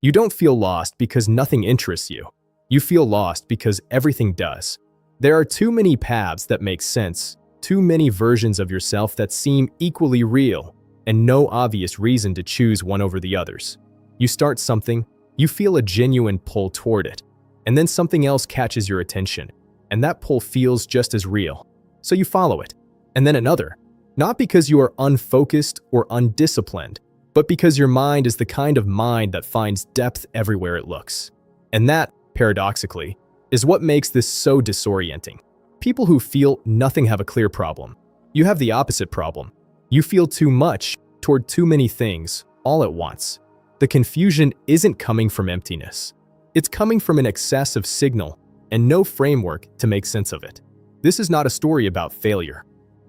You don't feel lost because nothing interests you. You feel lost because everything does. There are too many paths that make sense, too many versions of yourself that seem equally real, and no obvious reason to choose one over the others. You start something, you feel a genuine pull toward it, and then something else catches your attention, and that pull feels just as real. So you follow it, and then another. Not because you are unfocused or undisciplined, but because your mind is the kind of mind that finds depth everywhere it looks. And that, paradoxically, is what makes this so disorienting. People who feel nothing have a clear problem. You have the opposite problem. You feel too much toward too many things all at once. The confusion isn't coming from emptiness. It's coming from an excess of signal and no framework to make sense of it. This is not a story about failure.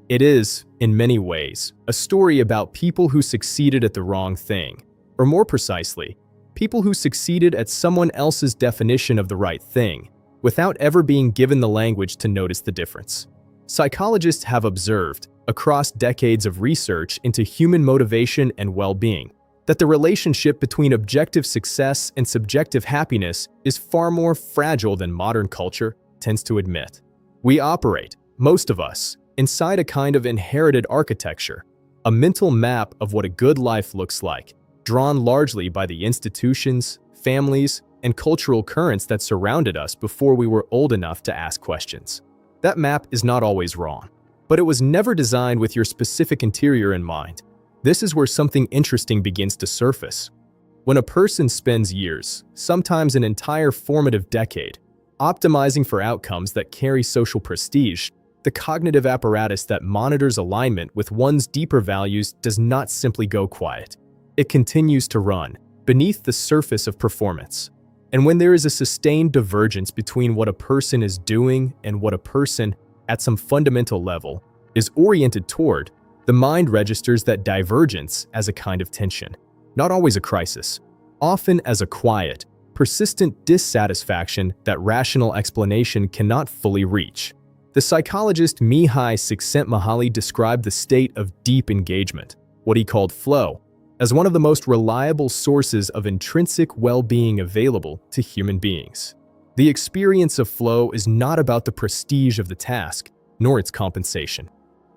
It is, in many ways, a story about people who succeeded at the wrong thing, or more precisely, people who succeeded at someone else's definition of the right thing, without ever being given the language to notice the difference. Psychologists have observed, across decades of research into human motivation and well-being, that the relationship between objective success and subjective happiness is far more fragile than modern culture tends to admit. We operate, most of us, inside a kind of inherited architecture, a mental map of what a good life looks like, drawn largely by the institutions, families, and cultural currents that surrounded us before we were old enough to ask questions. That map is not always wrong, but it was never designed with your specific interior in mind. This is where something interesting begins to surface. When a person spends years, sometimes an entire formative decade, optimizing for outcomes that carry social prestige, the cognitive apparatus that monitors alignment with one's deeper values does not simply go quiet. It continues to run beneath the surface of performance. And when there is a sustained divergence between what a person is doing and what a person, at some fundamental level, is oriented toward, the mind registers that divergence as a kind of tension, not always a crisis, often as a quiet, persistent dissatisfaction that rational explanation cannot fully reach. The psychologist Mihai Csikszentmihalyi described the state of deep engagement, what he called flow, as one of the most reliable sources of intrinsic well-being available to human beings. The experience of flow is not about the prestige of the task, nor its compensation.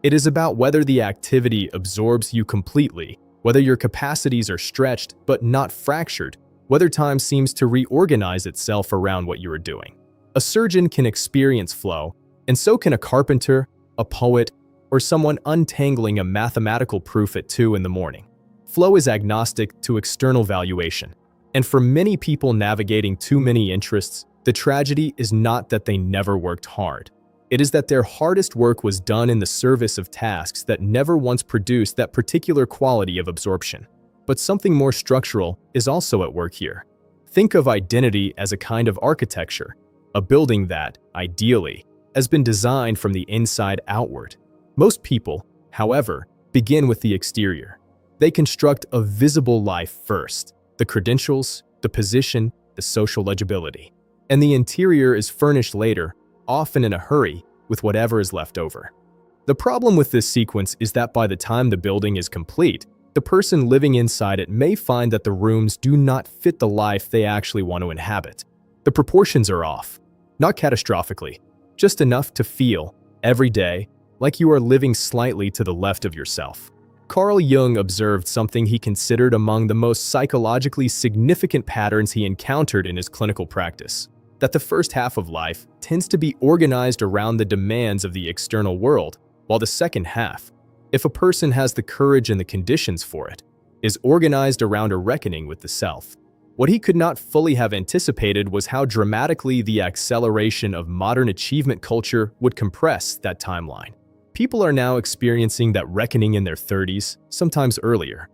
It is about whether the activity absorbs you completely, whether your capacities are stretched but not fractured, whether time seems to reorganize itself around what you are doing. A surgeon can experience flow, and so can a carpenter, a poet, or someone untangling a mathematical proof at 2 in the morning. Flow is agnostic to external valuation, and for many people navigating too many interests, the tragedy is not that they never worked hard. It is that their hardest work was done in the service of tasks that never once produced that particular quality of absorption. But something more structural is also at work here. Think of identity as a kind of architecture, a building that, ideally, has been designed from the inside outward. Most people, however, begin with the exterior. They construct a visible life first, the credentials, the position, the social legibility. And the interior is furnished later, often in a hurry, with whatever is left over. The problem with this sequence is that by the time the building is complete, the person living inside it may find that the rooms do not fit the life they actually want to inhabit. The proportions are off, not catastrophically, just enough to feel, every day, like you are living slightly to the left of yourself. Carl Jung observed something he considered among the most psychologically significant patterns he encountered in his clinical practice, that the first half of life tends to be organized around the demands of the external world, while the second half, if a person has the courage and the conditions for it, is organized around a reckoning with the self. What he could not fully have anticipated was how dramatically the acceleration of modern achievement culture would compress that timeline. People are now experiencing that reckoning in their 30s, sometimes earlier.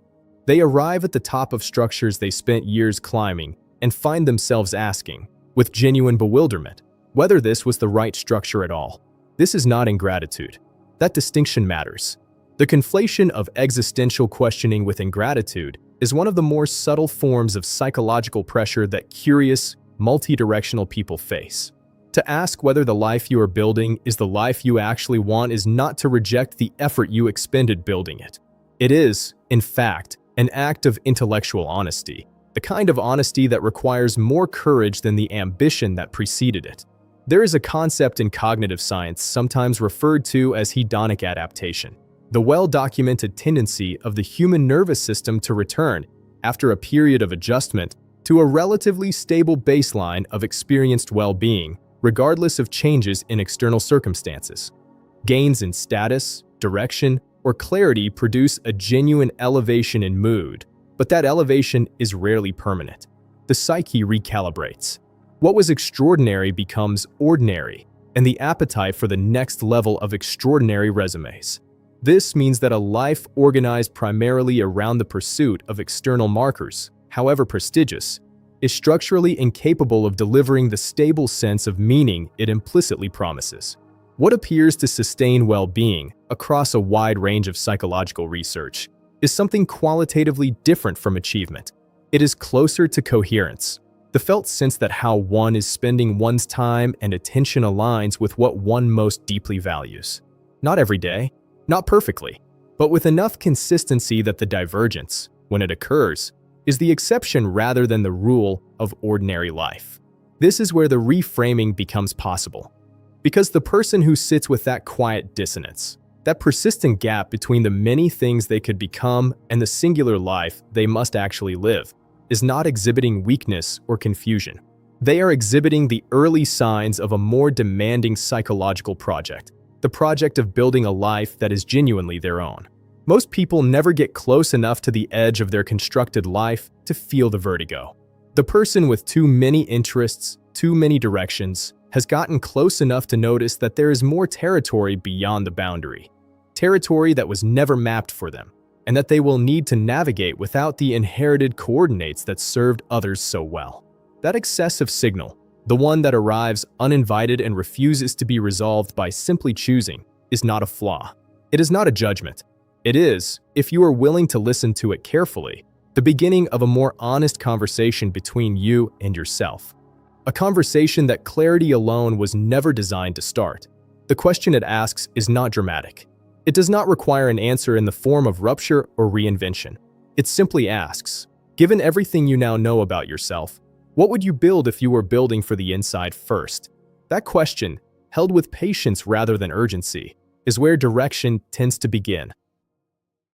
They arrive at the top of structures they spent years climbing and find themselves asking, with genuine bewilderment, whether this was the right structure at all. This is not ingratitude. That distinction matters. The conflation of existential questioning with ingratitude is one of the more subtle forms of psychological pressure that curious, multi-directional people face. To ask whether the life you are building is the life you actually want is not to reject the effort you expended building it. It is, in fact, an act of intellectual honesty, the kind of honesty that requires more courage than the ambition that preceded it. There is a concept in cognitive science sometimes referred to as hedonic adaptation, the well-documented tendency of the human nervous system to return, after a period of adjustment, to a relatively stable baseline of experienced well-being, regardless of changes in external circumstances. Gains in status, direction, or clarity produce a genuine elevation in mood, but that elevation is rarely permanent. The psyche recalibrates. What was extraordinary becomes ordinary, and the appetite for the next level of extraordinary resumes. This means that a life organized primarily around the pursuit of external markers, however prestigious, is structurally incapable of delivering the stable sense of meaning it implicitly promises. What appears to sustain well-being across a wide range of psychological research is something qualitatively different from achievement. It is closer to coherence, the felt sense that how one is spending one's time and attention aligns with what one most deeply values. Not every day, not perfectly, but with enough consistency that the divergence, when it occurs, is the exception rather than the rule of ordinary life. This is where the reframing becomes possible. Because the person who sits with that quiet dissonance, that persistent gap between the many things they could become and the singular life they must actually live, is not exhibiting weakness or confusion. They are exhibiting the early signs of a more demanding psychological project, the project of building a life that is genuinely their own. Most people never get close enough to the edge of their constructed life to feel the vertigo. The person with too many interests, too many directions, has gotten close enough to notice that there is more territory beyond the boundary, territory that was never mapped for them, and that they will need to navigate without the inherited coordinates that served others so well. That excessive signal, the one that arrives uninvited and refuses to be resolved by simply choosing, is not a flaw. It is not a judgment. It is, if you are willing to listen to it carefully, the beginning of a more honest conversation between you and yourself. A conversation that clarity alone was never designed to start. The question it asks is not dramatic. It does not require an answer in the form of rupture or reinvention. It simply asks, given everything you now know about yourself, what would you build if you were building for the inside first? That question, held with patience rather than urgency, is where direction tends to begin.